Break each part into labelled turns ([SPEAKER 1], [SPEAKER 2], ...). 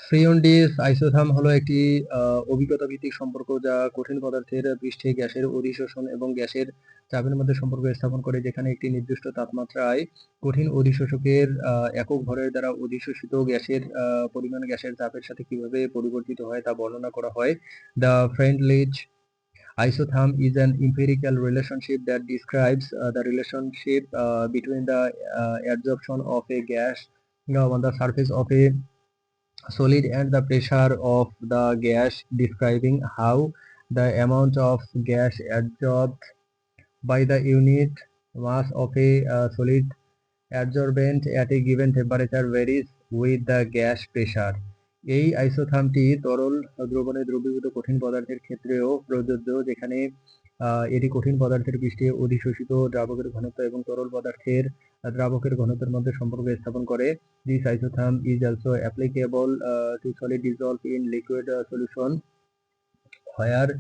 [SPEAKER 1] ফ্রিওন্ডিস isotherm হলো একটি অভিজ্ঞতা ভিত্তিক সম্পর্ক যা কঠিন পদার্থের পৃষ্ঠে গ্যাসের অধিশোষণ এবং গ্যাসের চাপের মধ্যে সম্পর্ক স্থাপন করে, যেখানে একটি নির্দিষ্ট তাপমাত্রায় কঠিন অধিশোষকের একক ভরের দ্বারা অধিশোষিত গ্যাসের পরিমাণ গ্যাসের চাপের সাথে কিভাবে পরিবর্তিত হয় তা বর্ণনা করা হয়। The Freundlich isotherm is an empirical relationship that describes the relationship between the adsorption of a gas on the surface of a solid and the pressure of the gas, describing how the amount of gas adsorbed by the unit mass of a solid adsorbent at a given temperature varies with the gas pressure. এই আইসোথার্মটি তরল দ্রবণে দ্রবীভূত কঠিন পদার্থের ক্ষেত্রেও প্রযোজ্য, যেখানে এটি কঠিন পদার্থের পৃষ্ঠে অধিশোষিত দ্রাবকের ঘনত্ব এবং তরল পদার্থের দ্রাবকের ঘনত্বের মধ্যে সম্পর্ক স্থাপন করে। This isotherm is also applicable to solid dissolved in liquid solution, where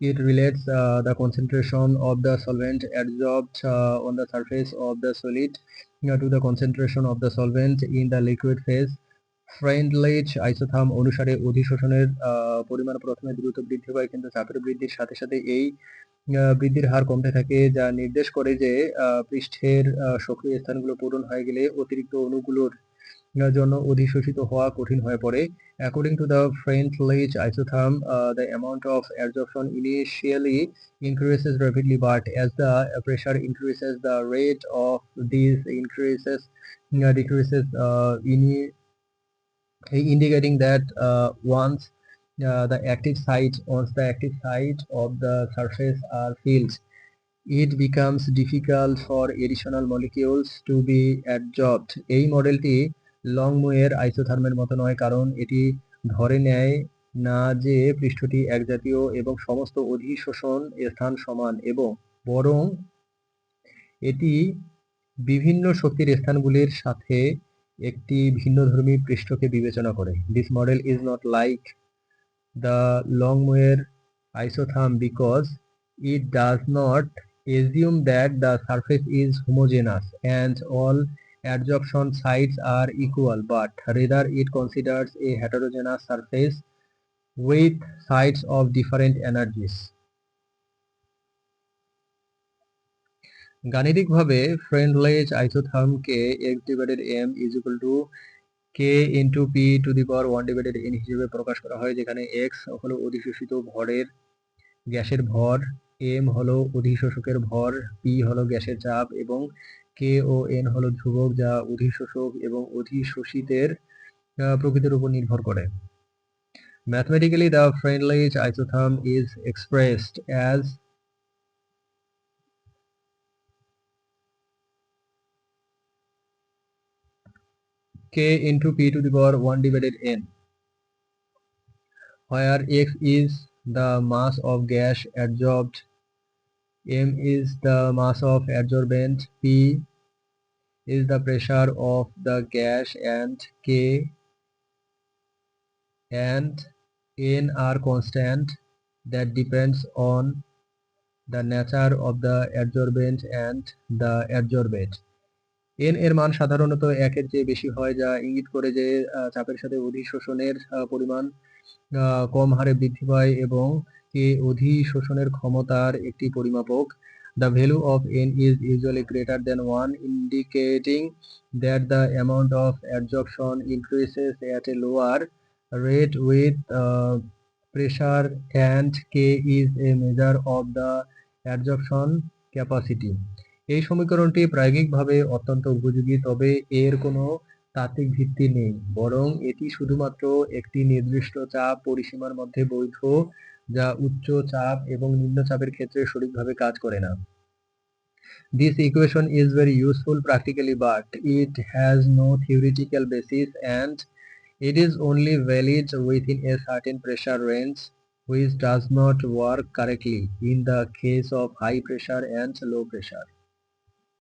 [SPEAKER 1] it relates the concentration of the solvent adsorbed on the surface of the solid to the concentration of the solvent in the liquid phase. Freundlich isotherm অনুসারে অধিশোষণের পরিমাণ প্রথমে দ্রুত বৃদ্ধি পায়, কিন্তু চাপের বৃদ্ধির সাথে সাথে এই বৃদ্ধির হার কমতে থাকে, যা নির্দেশ করে যে পৃষ্ঠের সক্রিয় স্থানগুলো পূরণ হয়ে গেলে অতিরিক্ত অণুগুলোর জন্য অধিশোষিত হওয়া কঠিন হয়ে পড়ে। According to the French-Leach isotherm, the amount of adsorption initially increases rapidly, but as the pressure increases, the rate of these increases decreases, indicating that once the active site of the surface are filled, it becomes difficult for additional molecules to be adsorbed. এই মডেলটি লংমুয়ের আইসোথার্মের মতো নয়, কারণ এটি ধরে নেয় না যে পৃষ্ঠটি একজাতীয় এবং সমস্ত অধিশোষণ স্থান সমান, এবং বরং এটি বিভিন্ন শক্তির স্থানগুলির সাথে একটি ভিন্নধর্মী পৃষ্ঠকে বিবেচনা করে। This model is not like the Longmuir isotherm because it does not assume that the surface is homogeneous and all adsorption sites are equal, but rather it considers a heterogeneous surface with sites of different energies. গাণিতিকভাবে ফ্রেন্ডলিচ আইসোথার্মকে x/m = k into p to the power 1/n হিসেবে প্রকাশ করা হয়, যেখানে x হলো অধিশোষিত ভরের গ্যাসের ভর, m হলো অধিশোষকের ভর, p হলো গ্যাসের চাপ এবং k ও n হলো ধ্রুবক যা অধিশোষক এবং অধিশোষিতের প্রকৃতির উপর নির্ভর করে। Mathematically, the Freundlich isotherm is expressed as k into p to the power 1/n, where x is the mass of gas adsorbed, m is the mass of adsorbent, p is the pressure of the gas, and k and n are constant that depends on the nature of the adsorbent and the adsorbate. n এর মান সাধারণত 1 এর চেয়ে বেশি হয়, যা ইঙ্গিত করে যে চাপের সাথে অধিশোষণের পরিমাণ কম হারে বৃদ্ধি পায়, এবং কে অধিশোষণের ক্ষমতার একটি পরিমাপক। The value of n is usually greater than 1, indicating that the amount of adsorption increases at a lower rate with pressure, and k is a measure of the adsorption capacity. এই সমীকরণটি প্রায়োগিকভাবে অত্যন্ত উপযোগী, তবে এর কোনো তাত্ত্বিক ভিত্তি নেই, বরং এটি শুধুমাত্র একটি নির্দিষ্ট চাপ পরিসীমার মধ্যে বৈধ, যা উচ্চ চাপ এবং নিম্ন চাপের ক্ষেত্রে সঠিকভাবে কাজ করে না। This equation is very useful practically, but it has no theoretical basis, and it is only valid within a certain pressure range, which does not work correctly in the case of high pressure and low pressure.